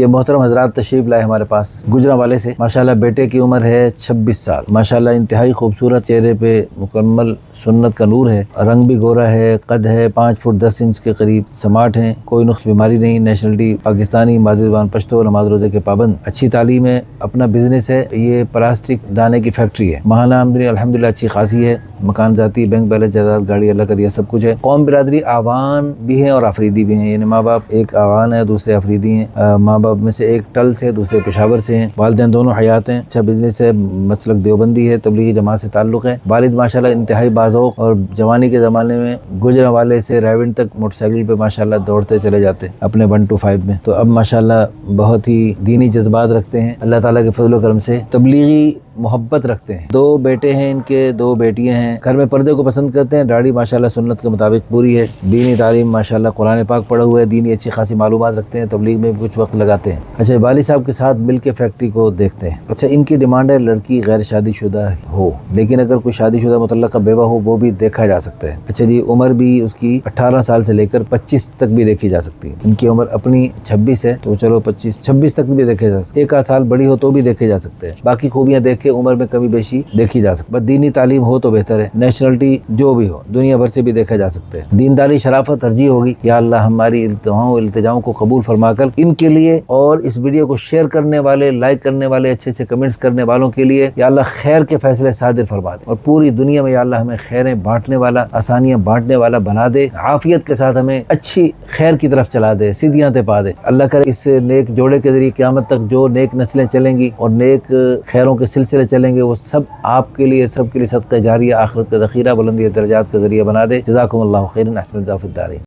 ये मोहतरम हजरात तशरीफ लाए हमारे पास गुजरांवाले से। माशाल्लाह बेटे की उम्र है 26 साल। माशाल्लाह इंतहाई खूबसूरत, चेहरे पे मुकम्मल सुन्नत का नूर है, रंग भी गोरा है, कद है 5 फुट 10 इंच के करीब, स्मार्ट है, कोई नुक्स बीमारी नहीं, नेशनलिटी पाकिस्तानी, मादरी ज़बान पश्तो, नमाज रोजे के पाबंद, अच्छी तालीम है, अपना बिजनेस है, ये प्लास्टिक दाने की फैक्ट्री है। माहाना आमदनी अल्हम्दुलिल्लाह अच्छी खासी है, मकान जाती, बैंक बैलेंस, जायदाद, गाड़ी अल्लाह का दिया सब कुछ है। कौम बिरादरी आवान भी है और आफरीदी भी है, यानी माँ बाप एक आवान है, दूसरे आफरीदी हैं। माँ बाप में से एक टल से, दूसरे पेशावर से हैं। वालिदैन दोनों हयात हैं। अच्छा बिजनेस है, मसलक देवबंदी है, तबलीगी जमात से ताल्लुक़ है। वालिद माशाल्लाह इंतहाई बाज़ौक़ और जवानी के ज़माने में गुजरांवाले से रायविंड तक मोटरसाइकिल पे माशाल्लाह दौड़ते चले जाते अपने 1 to 5 में। तो अब माशाल्लाह बहुत ही दीनी जज्बात रखते हैं, अल्लाह ताला के फजल करम से तबलीगी मोहब्बत रखते हैं। 2 बेटे हैं इनके, 2 बेटियां हैं। घर में पर्दे को पसंद करते हैं, दाढ़ी माशाल्लाह सुन्नत के मुताबिक पूरी है। दीनी तालीम माशाल्लाह कुरान पाक पढ़ा हुआ है, दीनी अच्छी खासी मालूमात रखते हैं, तबलीग में भी कुछ वक्त लगाते हैं। अच्छा वाली साहब के साथ मिल के फैक्ट्री को देखते हैं। अच्छा इनकी डिमांड है लड़की गैर शादीशुदा हो, लेकिन अगर कोई शादीशुदा मुतल्लका बेवा हो वो भी देखा जा सकता है। अच्छा जी उम्र भी उसकी 18 साल से लेकर 25 तक भी देखी जा सकती है। इनकी उम्र अपनी 26 है तो चलो 25-26 तक भी देखे जा सकते, 1 आध साल बड़ी हो तो भी देखे जा सकते हैं। बाकी खूबियां देख के उम्र में कमी बेशी देखी जा सकती है। बस दीनी तालीम हो तो बेहतर है, नेशनलिटी जो भी हो दुनिया भर से भी देखा जा सकते हैं। दीनदारी शराफत तरजीह होगी। या अल्लाह हमारी इल्तिजाओं को कबूल फरमाकर इनके लिए और इस वीडियो को शेयर करने वाले, लाइक करने वाले, अच्छे अच्छे कमेंट्स करने वालों के लिए या अल्लाह खैर के फैसले सादिर फरमा दे और पूरी दुनिया में या अल्लाह हमें खैरें बांटने वाला, आसानियां बांटने वाला बना दे, आफियत के साथ हमें अच्छी खैर की तरफ चला दे, सीधियां ते पा दे। अल्लाह करे इस नेक जोड़े के जरिए क़यामत तक जो नेक नस्लें चलेंगी और नेक खैरों के सिलसिले चलेंगे वो सब आपके लिए, सबके लिए सदक़ा जारिया, आखिरत का ज़ख़ीरा, बुलंदी दरजात का ज़रिया बना दे। जज़ाकुमुल्लाहु खैरन, अहसन जाफ़िद्दारीन।